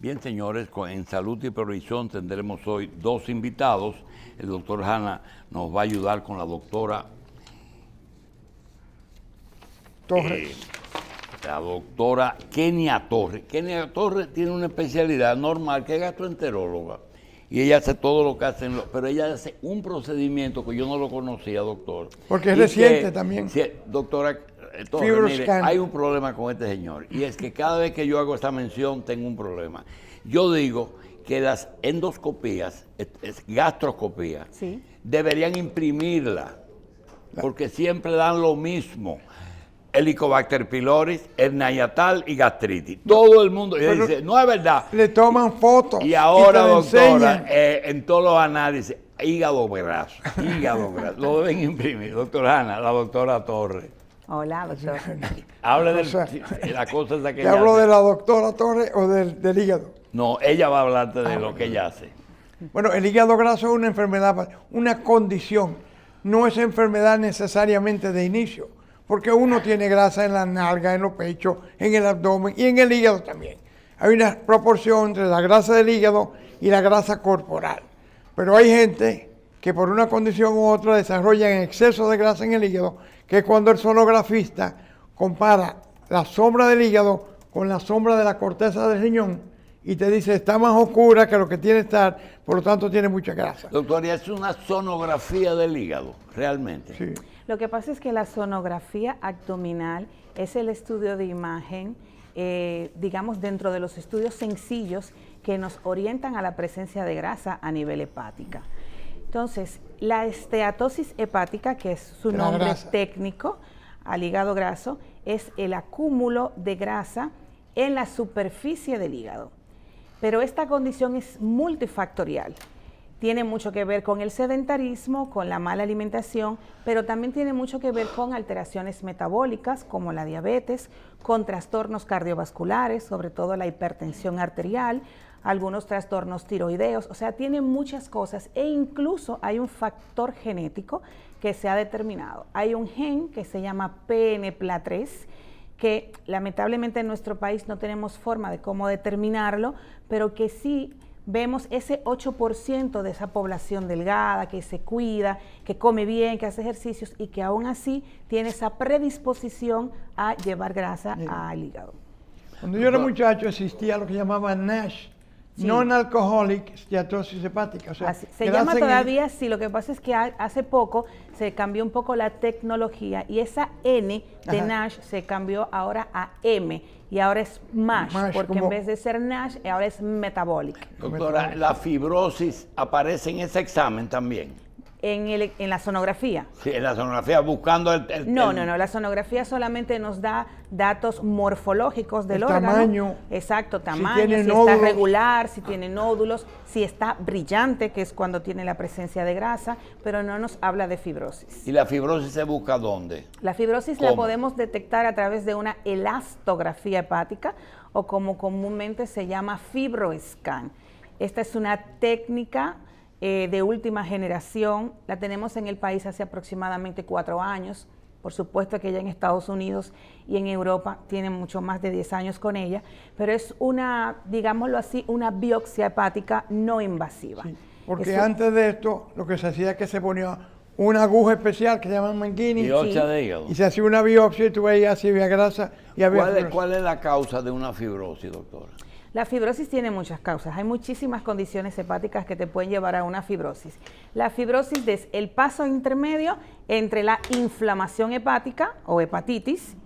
Bien, señores, en Salud y Provisión tendremos hoy dos invitados. El doctor Hanna nos va a ayudar con la doctora Torres. La doctora Kenia Torres. Kenia Torres tiene una especialidad normal que es gastroenteróloga. Y ella hace todo lo que hacen, pero ella hace un procedimiento que yo no lo conocía, doctor. Porque es reciente también. Sí, doctora Torres, mire, hay un problema con este señor. Y es que cada vez que yo hago esta mención, tengo un problema. Yo digo que las endoscopías, gastroscopías, sí, deberían imprimirla, porque siempre dan lo mismo. Helicobacter pylori, hernia hiatal y gastritis. Todo el mundo dice, no es verdad. Le toman fotos. Y ahora, doctora, en todos los análisis, hígado graso. Lo deben imprimir. Doctora Hanna, la doctora Torres. Hola, doctor. Hable de la cosa esa que ¿Te hablo de la doctora Torres o del hígado? No, ella va a hablarte de lo que ella hace. Bueno, el hígado graso es una enfermedad, una condición. No es enfermedad necesariamente de inicio. Porque uno tiene grasa en la nalga, en los pechos, en el abdomen y en el hígado también. Hay una proporción entre la grasa del hígado y la grasa corporal. Pero hay gente que por una condición u otra desarrollan exceso de grasa en el hígado, que es cuando el sonografista compara la sombra del hígado con la sombra de la corteza del riñón y te dice está más oscura que lo que tiene que estar, por lo tanto tiene mucha grasa. Doctor, ¿y es una sonografía del hígado, realmente? Sí. Lo que pasa es que la sonografía abdominal es el estudio de imagen, digamos, dentro de los estudios sencillos que nos orientan a la presencia de grasa a nivel hepática. Entonces, la esteatosis hepática, que es su nombre técnico al hígado graso, es el acúmulo de grasa en la superficie del hígado. Pero esta condición es multifactorial. Tiene mucho que ver con el sedentarismo, con la mala alimentación, pero también tiene mucho que ver con alteraciones metabólicas como la diabetes, con trastornos cardiovasculares, sobre todo la hipertensión arterial, algunos trastornos tiroideos, o sea, tiene muchas cosas e incluso hay un factor genético que se ha determinado. Hay un gen que se llama PNPLA3, que lamentablemente en nuestro país no tenemos forma de cómo determinarlo, pero que sí vemos ese 8% de esa población delgada, que se cuida, que come bien, que hace ejercicios y que aún así tiene esa predisposición a llevar grasa al hígado. Cuando yo era muchacho existía lo que llamaban NASH, Non-Alcoholic Steatosis Hepática. O sea, se llama todavía así, lo que pasa es que hace poco se cambió un poco la tecnología y esa N de NASH se cambió ahora a M. Y ahora es MASH, porque en vez de ser NASH, ahora es metabolic. Doctora, ¿la fibrosis aparece en ese examen también? En la sonografía. Sí, en la sonografía, buscando No, la sonografía solamente nos da datos morfológicos del órgano. Tamaño. Exacto, tamaño, si está regular, si tiene nódulos, si está brillante, que es cuando tiene la presencia de grasa, pero no nos habla de fibrosis. ¿Y la fibrosis se busca dónde? La fibrosis la podemos detectar a través de una elastografía hepática o como comúnmente se llama FibroScan. Esta es una técnica de última generación, la tenemos en el país hace aproximadamente 4 años, por supuesto que ya en Estados Unidos y en Europa tienen mucho más de 10 años con ella, pero es una, digámoslo así, una biopsia hepática no invasiva. Sí, porque antes de esto lo que se hacía es que se ponía una aguja especial que se llama Mankini de hígado. Y se hacía una biopsia y tú veías si había grasa y había fibrosis. ¿Cuál es la causa de una fibrosis, doctora? La fibrosis tiene muchas causas, hay muchísimas condiciones hepáticas que te pueden llevar a una fibrosis. La fibrosis es el paso intermedio entre la inflamación hepática o hepatitis,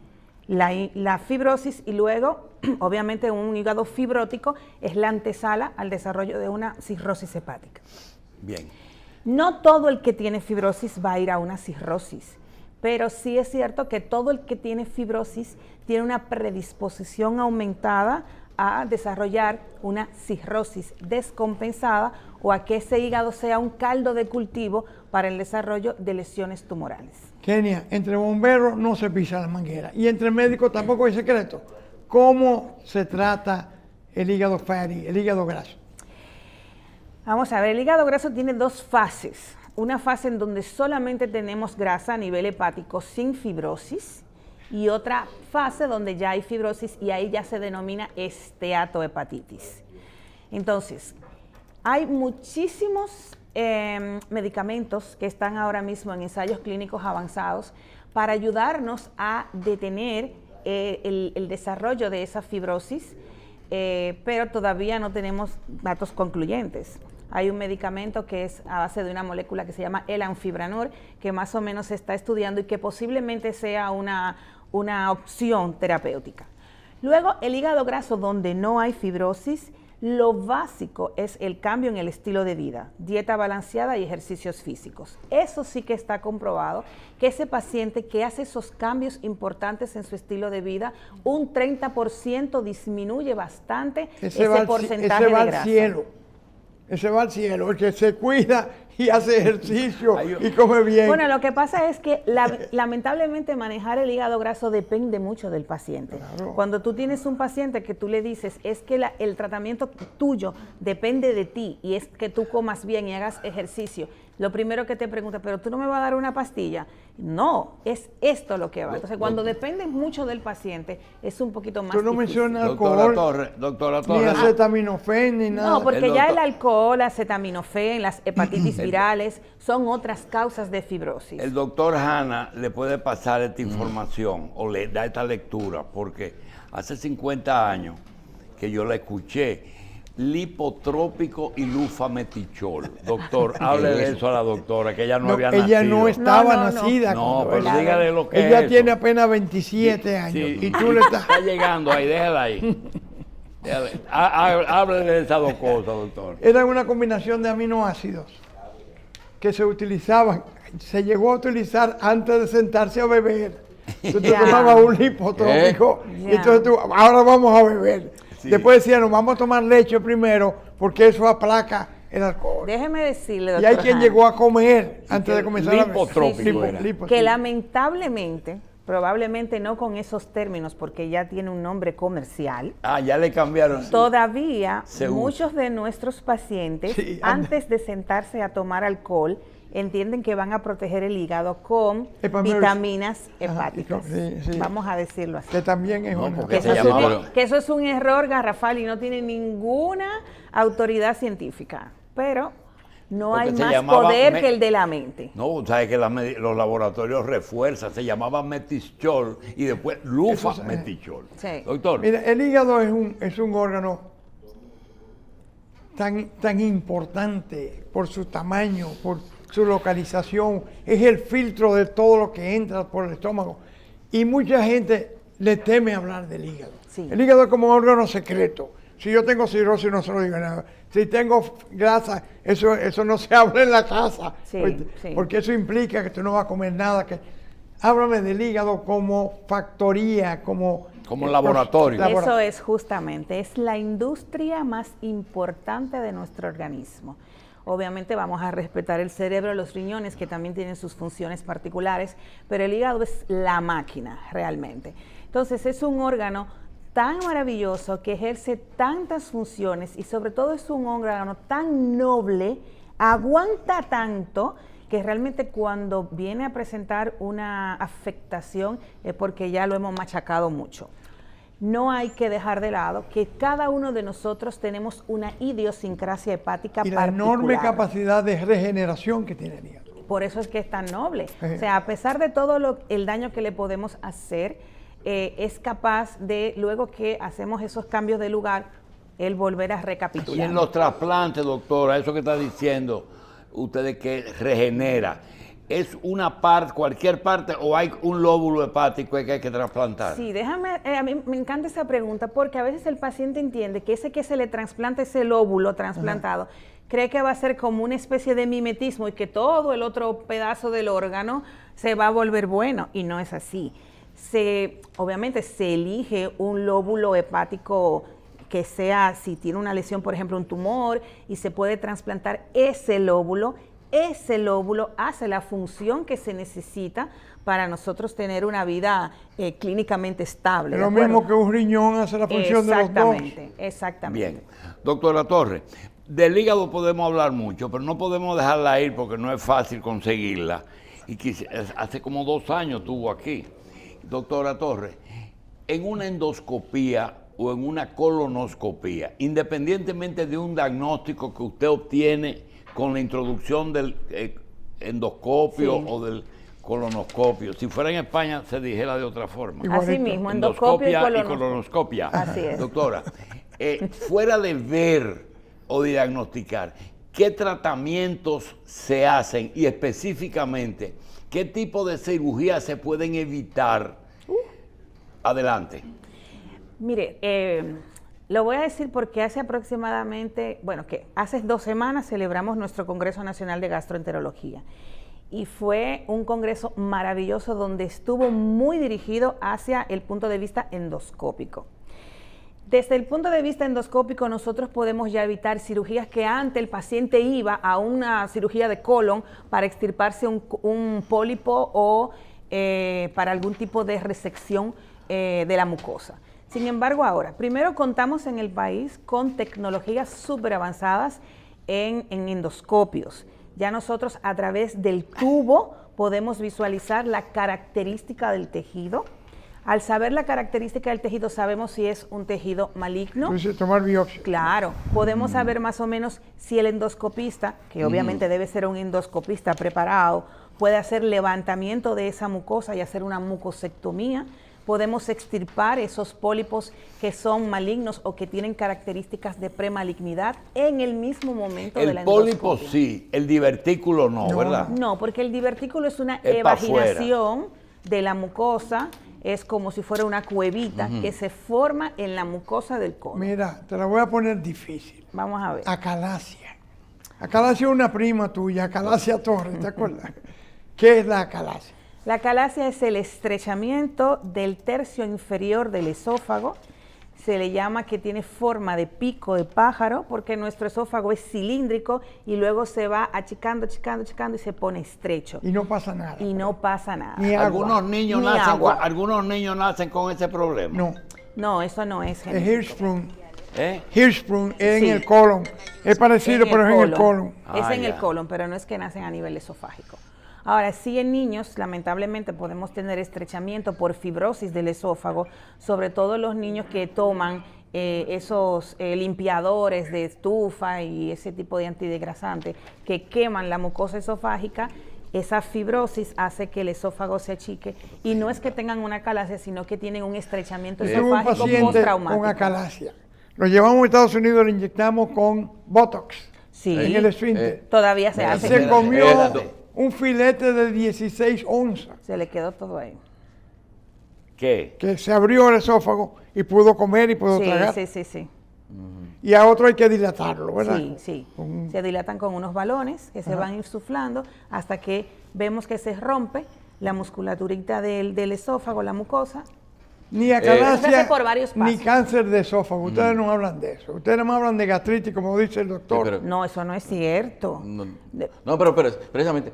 la fibrosis y luego, obviamente, un hígado fibrótico es la antesala al desarrollo de una cirrosis hepática. Bien. No todo el que tiene fibrosis va a ir a una cirrosis, pero sí es cierto que todo el que tiene fibrosis tiene una predisposición aumentada a desarrollar una cirrosis descompensada o a que ese hígado sea un caldo de cultivo para el desarrollo de lesiones tumorales. Kenia, entre bomberos no se pisa la manguera y entre médicos tampoco hay secreto. ¿Cómo se trata el hígado fatty, el hígado graso? Vamos a ver, el hígado graso tiene dos fases. Una fase en donde solamente tenemos grasa a nivel hepático sin fibrosis y otra fase donde ya hay fibrosis y ahí ya se denomina esteatohepatitis. Entonces, hay muchísimos medicamentos que están ahora mismo en ensayos clínicos avanzados para ayudarnos a detener el desarrollo de esa fibrosis, pero todavía no tenemos datos concluyentes. Hay un medicamento que es a base de una molécula que se llama el anfibranor, que más o menos se está estudiando y que posiblemente sea una opción terapéutica. Luego, el hígado graso donde no hay fibrosis, lo básico es el cambio en el estilo de vida, dieta balanceada y ejercicios físicos. Eso sí que está comprobado, que ese paciente que hace esos cambios importantes en su estilo de vida, un 30% disminuye bastante ese porcentaje de grasa. Ese va al cielo, el que se cuida y hace ejercicio y come bien. Bueno, lo que pasa es que lamentablemente manejar el hígado graso depende mucho del paciente. Claro. Cuando tú tienes un paciente que tú le dices, es que el tratamiento tuyo depende de ti y es que tú comas bien y hagas ejercicio, lo primero que te pregunta, ¿pero tú no me vas a dar una pastilla? No, es esto lo que va. Entonces, cuando depende mucho del paciente, es un poquito más Tú no difícil. mencionas alcohol, Doctora ni Torres. acetaminofén, ni nada. No, porque ya el alcohol, la acetaminofén, las hepatitis virales son otras causas de fibrosis. El doctor Hanna le puede pasar esta información o le da esta lectura, porque hace 50 años que yo la escuché, lipotrópico y lufametichol. Doctor, hable de eso a la doctora, que ella no había nacido. Ella no estaba No. nacida. No, cuando pero él- dígale lo que Ella es tiene eso. apenas 27 años Sí. y tú le estás... Está llegando ahí, déjala ahí. Hable de esas dos cosas, doctor. Era una combinación de aminoácidos que se utilizaban, se llegó a utilizar antes de sentarse a beber. Tú te Ya. tomabas un lipotrópico Ya. y entonces tú, ahora vamos a beber. Sí. Después decían, nos vamos a tomar leche primero porque eso aplaca el alcohol. Déjeme decirle, Y doctor hay quien Hanna, llegó a comer antes que de comenzar a beber. lipotrópico era. que sí. lamentablemente, probablemente no con esos términos, porque ya tiene un nombre comercial, Ya le cambiaron. todavía Se usa. muchos de nuestros pacientes, Sí, antes de sentarse a tomar alcohol, entienden que van a proteger el hígado con Epamers. vitaminas Ajá, hepáticas. sí, sí. Vamos a decirlo así. Que también es No, una... porque Que se eso, es un, llamaba- que eso es un error garrafal y no tiene ninguna autoridad científica. Pero no Porque hay se más llamaba poder que el de la mente. No, sabes que los laboratorios refuerzan, se llamaba metichol y después lufametichol. Sí. Doctor, Mira, el hígado es un órgano tan importante por su tamaño, por su localización, es el filtro de todo lo que entra por el estómago. Y mucha gente le teme hablar del hígado. Sí. El hígado es como un órgano secreto. Si yo tengo cirrosis no se lo digo nada. Si tengo grasa, eso no se habla en la casa. Sí, sí. Porque eso implica que tú no vas a comer nada. Háblame del hígado como factoría, como laboratorio. Eso es justamente, es la industria más importante de nuestro organismo. Obviamente vamos a respetar el cerebro, los riñones, que también tienen sus funciones particulares, pero el hígado es la máquina realmente. Entonces es un órgano tan maravilloso que ejerce tantas funciones y sobre todo es un órgano tan noble, aguanta tanto, que realmente cuando viene a presentar una afectación es porque ya lo hemos machacado mucho. No hay que dejar de lado que cada uno de nosotros tenemos una idiosincrasia hepática y la particular. enorme capacidad de regeneración que tiene el hígado. Por eso es que es tan noble. O sea, a pesar de todo el daño que le podemos hacer, es capaz de, luego que hacemos esos cambios de lugar, el volver a y recapitular. en los trasplantes, doctora, eso que está diciendo ustedes que regenera, ¿es una parte, cualquier parte, o hay un lóbulo hepático que hay que trasplantar? Sí, déjame, a mí me encanta esa pregunta porque a veces el paciente entiende que ese que se le trasplanta ese lóbulo trasplantado, cree que va a ser como una especie de mimetismo y que todo el otro pedazo del órgano se va a volver bueno, y no es así. Obviamente se elige un lóbulo hepático que sea, si tiene una lesión, por ejemplo, un tumor, y se puede trasplantar ese lóbulo hace la función que se necesita para nosotros tener una vida clínicamente estable. Es ¿de lo acuerdo? mismo que un riñón hace la función de los dos. Exactamente. Bien. Doctora Torres, del hígado podemos hablar mucho, pero no podemos dejarla ir porque no es fácil conseguirla. Y hace como 2 años estuvo aquí. Doctora Torres, en una endoscopía, o en una colonoscopía, independientemente de un diagnóstico que usted obtiene con la introducción del endoscopio o del colonoscopio. Si fuera en España se dijera de otra forma. Así mismo, endoscopio y colonoscopia. Así es. Doctora, fuera de ver o de diagnosticar, ¿qué tratamientos se hacen y específicamente qué tipo de cirugías se pueden evitar? Adelante. Mire, lo voy a decir porque hace aproximadamente, hace 2 semanas celebramos nuestro Congreso Nacional de Gastroenterología. Y fue un congreso maravilloso donde estuvo muy dirigido hacia el punto de vista endoscópico. Desde el punto de vista endoscópico nosotros podemos ya evitar cirugías que antes el paciente iba a una cirugía de colon para extirparse un pólipo o para algún tipo de resección de la mucosa. Sin embargo, ahora, primero contamos en el país con tecnologías súper avanzadas en endoscopios. Ya nosotros a través del tubo podemos visualizar la característica del tejido. Al saber la característica del tejido sabemos si es un tejido maligno. Entonces, tomar biopsia. Claro, podemos saber más o menos si el endoscopista, que obviamente debe ser un endoscopista preparado, puede hacer levantamiento de esa mucosa y hacer una mucosectomía. Podemos extirpar esos pólipos que son malignos o que tienen características de premalignidad en el mismo momento de la endoscopia. El pólipo sí, el divertículo no, ¿verdad? No, porque el divertículo es una evaginación de la mucosa, es como si fuera una cuevita que se forma en la mucosa del colon. Mira, te la voy a poner difícil. Vamos a ver. Acalasia. Acalasia es una prima tuya, Acalasia Torres, ¿te acuerdas? ¿Qué es la acalasia? La acalasia es el estrechamiento del tercio inferior del esófago. Se le llama que tiene forma de pico de pájaro porque nuestro esófago es cilíndrico y luego se va achicando, achicando, achicando y se pone estrecho. Y no pasa nada. Y no pasa nada. Ni Algunos agua. algunos niños nacen con ese problema. No. No, eso no es Es genético. Hirschsprung. ¿Eh? Hirschsprung es Sí. en el colon. Es parecido, pero es en el colon. Es en el ya. colon, pero no es que nacen a nivel esofágico. Ahora, sí en niños, lamentablemente, podemos tener estrechamiento por fibrosis del esófago, sobre todo los niños que toman esos limpiadores de estufa y ese tipo de antidegrasante que queman la mucosa esofágica. Esa fibrosis hace que el esófago se achique y no es que tengan una acalasia, sino que tienen un estrechamiento Tuve un esofágico paciente postraumático. con acalasia. Lo llevamos a Estados Unidos, le inyectamos con Botox Sí, en el esfínter. todavía se Y hace. se comió Espérate. un filete de 16 onzas, Se le quedó todo ahí. ¿Qué? que se abrió el esófago y pudo comer y pudo Sí, tragar. sí. Y a otro hay que dilatarlo, ¿verdad? Sí. Se dilatan con unos balones que se van insuflando hasta que vemos que se rompe la musculaturita del esófago, la mucosa. Ni Se acalasia, hace por varios ni pasos. cáncer de esófago. Ustedes no hablan de eso. Ustedes no hablan de gastritis, como dice el doctor. pero- No, eso no es cierto. No, pero precisamente,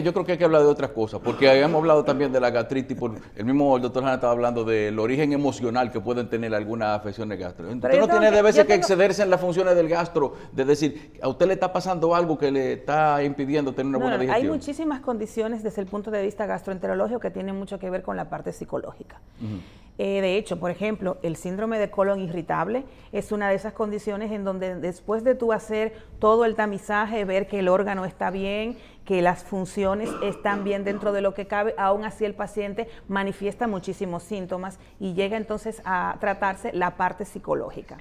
yo creo que hay que hablar de otras cosas, porque hemos hablado también de la gastritis, el mismo doctor Hanna estaba hablando del origen emocional que pueden tener algunas afecciones gastro. Pero Usted yo no tengo tiene de que- veces yo que tengo- excederse en las funciones del gastro, de decir, a usted le está pasando algo que le está impidiendo tener una No, buena no, hay digestión. muchísimas condiciones desde el punto de vista gastroenterológico que tienen mucho que ver con la parte psicológica. De hecho, por ejemplo, el síndrome de colon irritable es una de esas condiciones en donde después de tú hacer todo el tamizaje, ver que el órgano está bien, que las funciones están bien dentro de lo que cabe, aún así el paciente manifiesta muchísimos síntomas y llega entonces a tratarse la parte psicológica.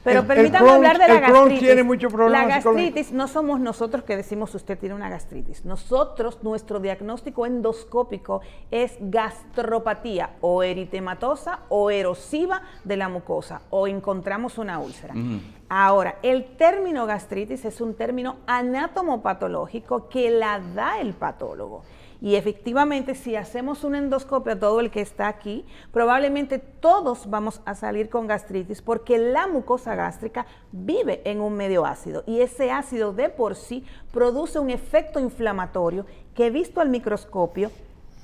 Pero El permítame Crohn- hablar de la el Crohn gastritis. tiene muchos problemas La psicológicos. gastritis no somos nosotros que decimos usted tiene una gastritis. Nosotros, nuestro diagnóstico endoscópico es gastropatía o eritematosa o erosiva de la mucosa o encontramos una úlcera. Ahora, el término gastritis es un término anatomopatológico que la da el patólogo. Y efectivamente, si hacemos una endoscopia, todo el que está aquí, probablemente todos vamos a salir con gastritis porque la mucosa gástrica vive en un medio ácido y ese ácido de por sí produce un efecto inflamatorio que visto al microscopio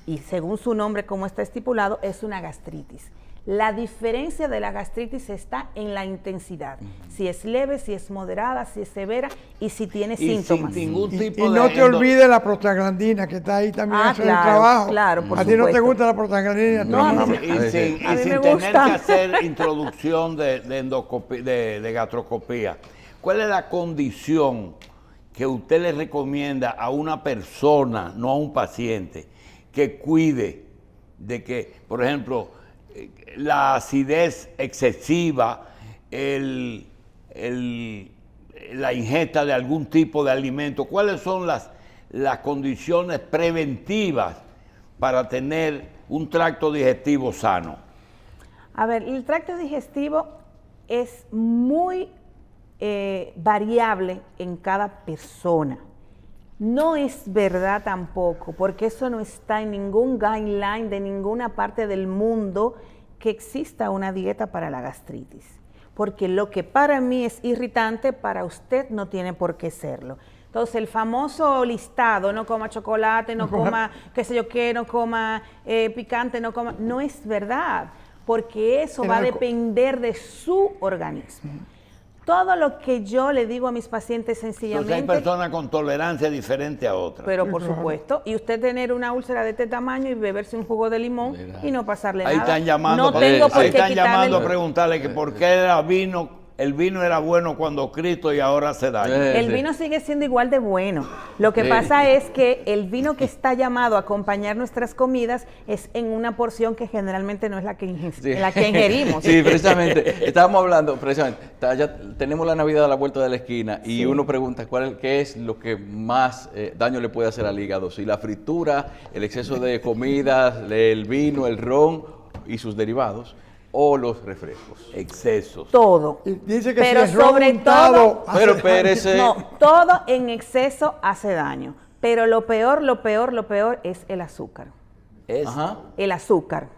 y según su nombre como está estipulado es una gastritis. La diferencia de la gastritis está en la intensidad. Si es leve, si es moderada, si es severa y si tiene Y síntomas. sin ningún tipo Y de no te olvides la prostaglandina que está ahí también haciendo el trabajo. claro, por a ti no te supuesto. gusta la prostaglandina. No, a mí- Y sin, A mí me tener gusta. que hacer introducción de gastroscopía. ¿Cuál es la condición que usted le recomienda a una persona, no a un paciente, que cuide de que, por ejemplo, la acidez excesiva, la ingesta de algún tipo de alimento? ¿Cuáles son las condiciones preventivas para tener un tracto digestivo sano? A ver, el tracto digestivo es muy variable en cada persona. No es verdad tampoco, porque eso no está en ningún guideline de ninguna parte del mundo que exista una dieta para la gastritis. Porque lo que para mí es irritante, para usted no tiene por qué serlo. Entonces, el famoso listado, no coma chocolate, no coma qué sé yo qué, no coma picante, no coma, no es verdad, porque eso va a depender de su organismo. Todo lo que yo le digo a mis pacientes sencillamente... Entonces hay personas con tolerancia diferente a otras. Pero por supuesto, y usted tener una úlcera de este tamaño y beberse un jugo de limón y no pasarle Ahí nada. están llamando, No tengo por ahí qué están quitarle llamando a el- preguntarle que por qué el vino era bueno cuando Cristo y ahora hace daño. El vino sigue siendo igual de bueno. Lo que pasa es que el vino que está llamado a acompañar nuestras comidas es en una porción que generalmente no es la que, la que ingerimos. Sí, precisamente. Estábamos hablando, precisamente, ya tenemos la Navidad a la vuelta de la esquina y uno pregunta qué es lo que más daño le puede hacer al hígado. Si la fritura, el exceso de comidas, el vino, el ron y sus derivados, o los refrescos. Excesos. Todo. Y dice que Pero si es ron sobre untado, todo- hace Pero daño. espérese. No, todo en exceso hace daño. Pero lo peor es el azúcar. Ajá. El azúcar.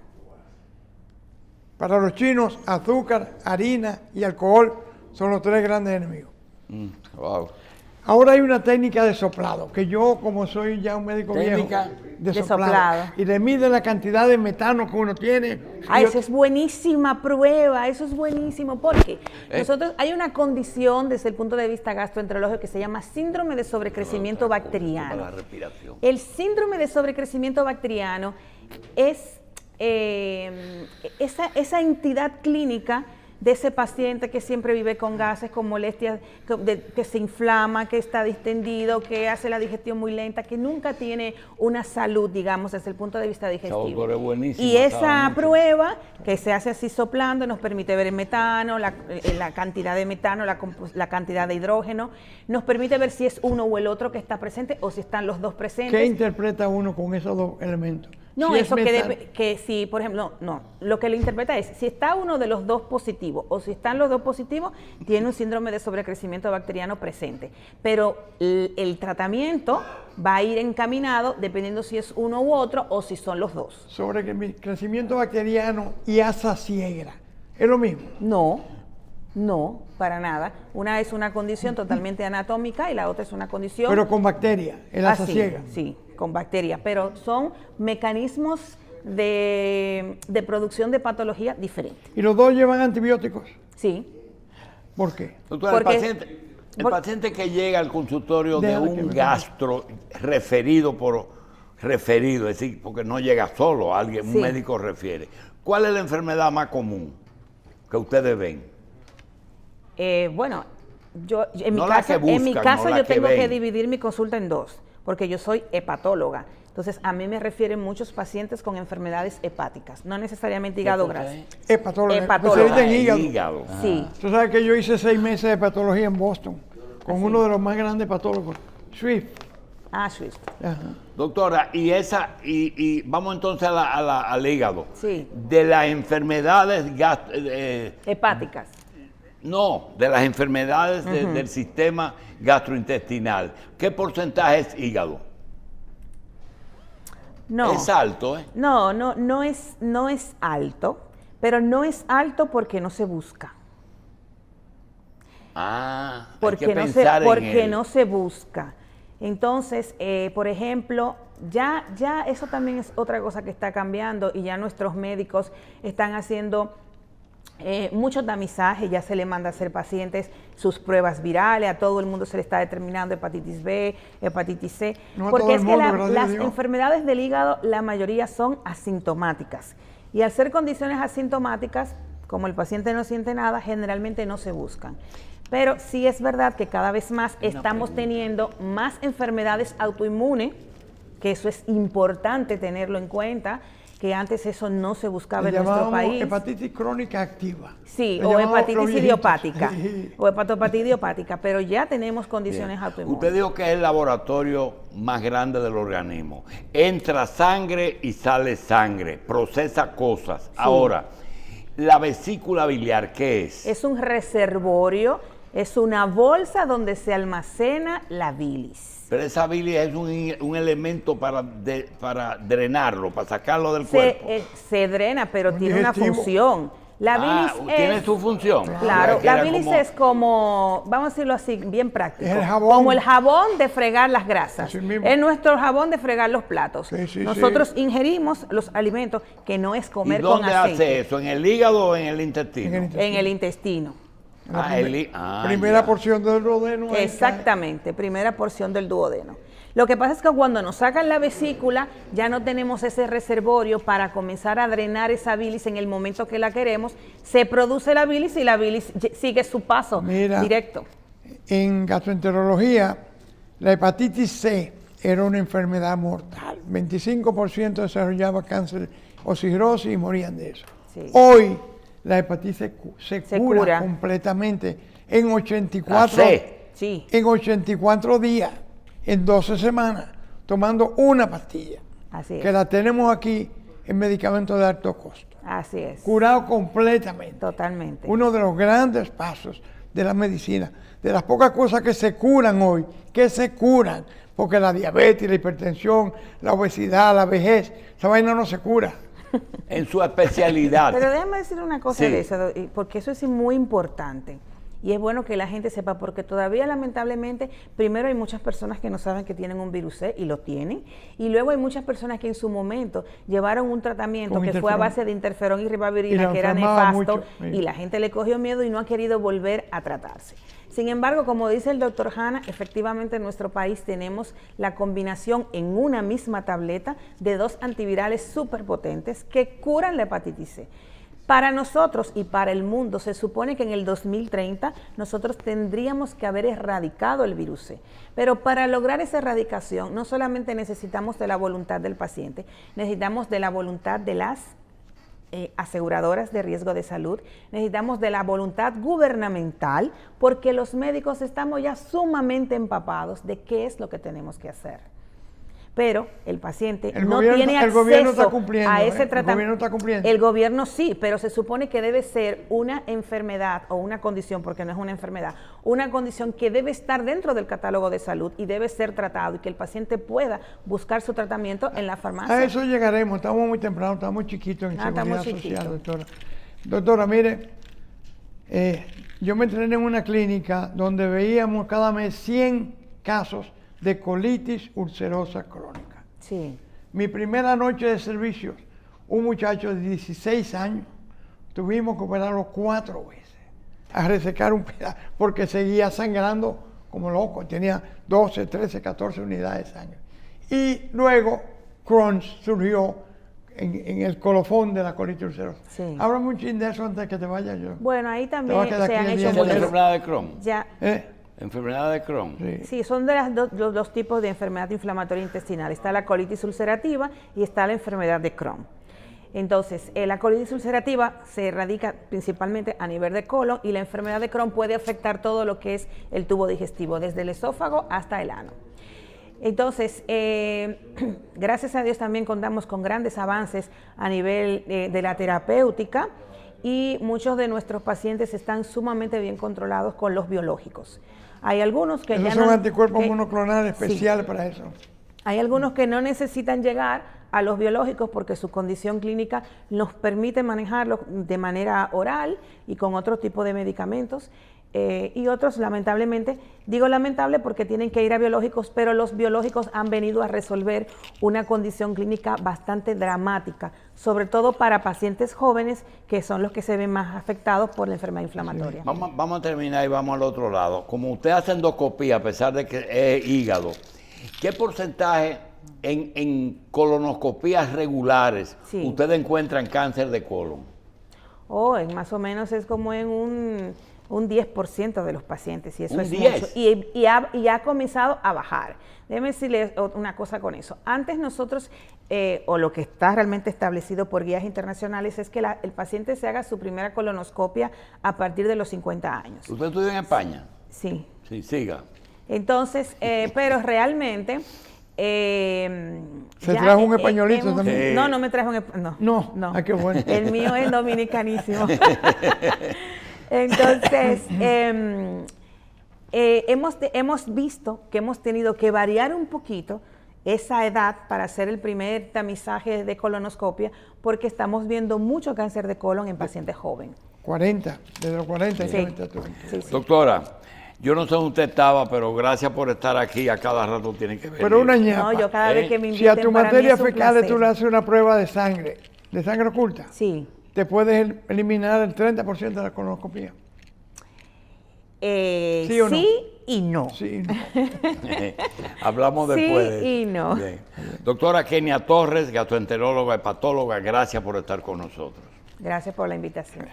Para los chinos, azúcar, harina y alcohol son los tres grandes enemigos. Wow. Ahora hay una técnica de soplado, que yo, como soy ya un médico Técnica viejo, de soplado. y le mide la cantidad de metano que uno tiene. Ah, Y yo- eso es buenísima prueba, eso es buenísimo, porque nosotros hay una condición desde el punto de vista gastroenterológico que se llama síndrome de sobrecrecimiento Para bacteriano. la respiración. El síndrome de sobrecrecimiento bacteriano es esa entidad clínica de ese paciente que siempre vive con gases, con molestias, que se inflama, que está distendido, que hace la digestión muy lenta, que nunca tiene una salud, digamos, desde el punto de vista digestivo. doctora es buenísima, Y sabe esa mucho. prueba que se hace así soplando nos permite ver el metano, la cantidad de metano, la cantidad de hidrógeno, nos permite ver si es uno o el otro que está presente o si están los dos presentes. ¿Qué interpreta uno con esos dos elementos? No, Si es eso metano- que si, por ejemplo, no, lo que le interpreta es, si está uno de los dos positivos o si están los dos positivos, tiene un síndrome de sobrecrecimiento bacteriano presente. Pero el tratamiento va a ir encaminado dependiendo si es uno u otro o si son los dos. sobre que mi crecimiento bacteriano y asa ciega. ¿Es lo mismo? No, para nada. Una es una condición totalmente anatómica y la otra es una condición... Pero con bacteria, el asa así, ciega. Sí, con bacterias, pero son mecanismos de producción de patología diferentes. ¿Y los dos llevan antibióticos? Sí. ¿Por qué? Doctora, Porque- el paciente que llega al consultorio de Déjame que un me gastro referido, es decir, porque no llega solo, alguien, Sí. un médico refiere. ¿Cuál es la enfermedad más común que ustedes ven? Bueno, yo en mi No la caso, que en mi buscan, caso no la yo que tengo que ven. dividir mi consulta en dos, porque yo soy hepatóloga. Entonces, a mí me refieren muchos pacientes con enfermedades hepáticas, no necesariamente hígado cosa graso. es? Hepatólogo. Hepatólogo. Especialista en hígado. Hígado. Sí. Tú sabes que yo hice 6 meses de patología en Boston con uno de los más grandes patólogos, Swift. Ah, sí. Ajá. Doctora, y vamos entonces al hígado. Sí. De las enfermedades Hepáticas. no, de las enfermedades del sistema gastrointestinal, ¿qué porcentaje es hígado? No. Es alto, ¿eh? No es alto, pero no es alto porque no se busca. Ah, hay Porque, que no se, pensar en porque él. no se busca. Entonces, por ejemplo, ya eso también es otra cosa que está cambiando y ya nuestros médicos están haciendo mucho tamizaje, ya se le manda a hacer pacientes sus pruebas virales, a todo el mundo se le está determinando hepatitis B, hepatitis C, No a porque todo es el que mundo, gracias a las Dios. enfermedades del hígado, la mayoría son asintomáticas. Y al ser condiciones asintomáticas, como el paciente no siente nada, generalmente no se buscan. Pero sí es verdad que cada vez más estamos teniendo más enfermedades autoinmunes, que eso es importante tenerlo en cuenta, que antes eso no se buscaba en nuestro país. Hepatitis crónica activa. Sí, Le o llamábamos los hepatitis viejitos. idiopática, o hepatopatía idiopática, pero ya tenemos condiciones autoinmunes. Usted dijo que es el laboratorio más grande del organismo. Entra sangre y sale sangre, procesa cosas. Ahora, la vesícula biliar, ¿qué es? Es un reservorio, es una bolsa donde se almacena la bilis. Pero esa bilis es un elemento para drenarlo, para sacarlo del cuerpo. Se drena, pero Un tiene una digestivo. función. La bilis tiene es... su función. Claro, Que la era bilis como- es como, vamos a decirlo así, bien práctico. Es el jabón. Como el jabón de fregar las grasas. Así mismo. Es nuestro jabón de fregar los platos. Sí, sí, Nosotros ingerimos los alimentos que no es ¿Y comer con dónde aceite. hace eso? ¿En el hígado o en el intestino? En el intestino. En el intestino. Primera ya. porción del duodeno. ahí Exactamente, primera porción del duodeno. Lo que pasa es que cuando nos sacan la vesícula, ya no tenemos ese reservorio para comenzar a drenar esa bilis en el momento que la queremos. Se produce la bilis y la bilis sigue su paso Mira. directo. cae. En gastroenterología, la hepatitis C era una enfermedad mortal. 25% desarrollaba cáncer o cirrosis y morían de eso. Sí. Hoy, la hepatitis se Se cura cura. completamente en La 84, C. Sí, en 84 días, en 12 semanas, tomando una pastilla, así que es. la tenemos aquí en medicamentos de alto costo. Así es. Curado completamente. Totalmente. Uno de los grandes pasos de la medicina, de las pocas cosas que se curan hoy, que se curan, porque la diabetes, la hipertensión, la obesidad, la vejez, esa vaina no se cura. En su especialidad. Pero déjame decir una cosa Sí. de eso, porque eso es muy importante. Y es bueno que la gente sepa, porque todavía lamentablemente, primero hay muchas personas que no saben que tienen un virus C y lo tienen, y luego hay muchas personas que en su momento llevaron un tratamiento Con que fue a interferón. base de interferón y Y ribavirina, la que era enfermaba nefasto, mucho, sí. y la gente le cogió miedo y no ha querido volver a tratarse. Sin embargo, como dice el doctor Hanna, efectivamente en nuestro país tenemos la combinación en una misma tableta de 2 antivirales superpotentes que curan la hepatitis C. Para nosotros y para el mundo se supone que en el 2030 nosotros tendríamos que haber erradicado el virus C. Pero para lograr esa erradicación no solamente necesitamos de la voluntad del paciente, necesitamos de la voluntad de las aseguradoras de riesgo de salud, necesitamos de la voluntad gubernamental, porque los médicos estamos ya sumamente empapados de qué es lo que tenemos que hacer. Pero el paciente El no gobierno- tiene el gobierno está acceso cumpliendo, a ¿eh? ese El tratamiento. gobierno está cumpliendo. El gobierno sí, pero se supone que debe ser una enfermedad o una condición, porque no es una enfermedad, una condición que debe estar dentro del catálogo de salud y debe ser tratado y que el paciente pueda buscar su tratamiento en la farmacia. A eso llegaremos, estamos muy temprano, estamos muy chiquitos en estamos seguridad social, chiquitos. doctora. Doctora, mire, yo me entrené en una clínica donde veíamos cada mes 100 casos de colitis ulcerosa crónica. Sí, Mi primera noche de servicio, un muchacho de 16 años, tuvimos que operarlo 4 veces, a resecar un pedazo, porque seguía sangrando como loco, tenía 12, 13, 14 unidades de sangre. Y luego Crohn's surgió en el colofón de la colitis ulcerosa. Sí. Háblame un chin de eso antes de que te vaya yo. bueno, ahí Te va a también quedar se aquí han el hecho día ¿Es la entero. muchas... enfermedad de Crohn? Ya, Enfermedad de Crohn. Sí. sí, son de los dos tipos de enfermedad inflamatoria intestinal. Está la colitis ulcerativa y está la enfermedad de Crohn. Entonces, la colitis ulcerativa se erradica principalmente a nivel de colon y la enfermedad de Crohn puede afectar todo lo que es el tubo digestivo, desde el esófago hasta el ano. Entonces, gracias a Dios también contamos con grandes avances a nivel de la terapéutica y muchos de nuestros pacientes están sumamente bien controlados con los biológicos. Hay algunos que Esos ya son no- anticuerpos que- monoclonales sí. especiales para eso. Hay algunos que no necesitan llegar a los biológicos porque su condición clínica nos permite manejarlos de manera oral y con otro tipo de medicamentos. y otros lamentablemente, digo lamentable porque tienen que ir a biológicos, pero los biológicos han venido a resolver una condición clínica bastante dramática, sobre todo para pacientes jóvenes que son los que se ven más afectados por la enfermedad inflamatoria. Vamos a terminar y vamos al otro lado. Como usted hace endoscopía, a pesar de que es hígado, ¿qué porcentaje en colonoscopías regulares Sí. ustedes encuentran cáncer de colon? Más o menos es como en un 10% de los pacientes, y eso ¿Un es 10? mucho. Y ha comenzado a bajar. Déjeme decirle una cosa con eso. Antes nosotros, o lo que está realmente establecido por guías internacionales, es que el paciente se haga su primera colonoscopia a partir de los 50 años. ¿Usted estudió en España? Sí. Sí, siga. Entonces, pero realmente... ¿Se trajo un españolito también? No, no me trajo no. Ah, qué bueno. El mío es dominicanísimo. Entonces, hemos visto que hemos tenido que variar un poquito esa edad para hacer el primer tamizaje de colonoscopia, porque estamos viendo mucho cáncer de colon en pacientes jóvenes. 40, desde los 40 Sí. Sí. Doctora, yo no sé dónde usted estaba, pero gracias por estar aquí. A cada rato tiene que venir. Pero una ñapa. No, yo cada vez que me Si a inviten tu para mí materia es un fecal placer. tú le haces una prueba de sangre oculta, Sí. te puedes eliminar el 30% de la colonoscopía. ¿Sí o no? Sí y no. Sí, no. Hablamos Sí después de eso. y no. Bien. Doctora Kenia Torres, gastroenteróloga, hepatóloga, gracias por estar con nosotros. Gracias por la invitación.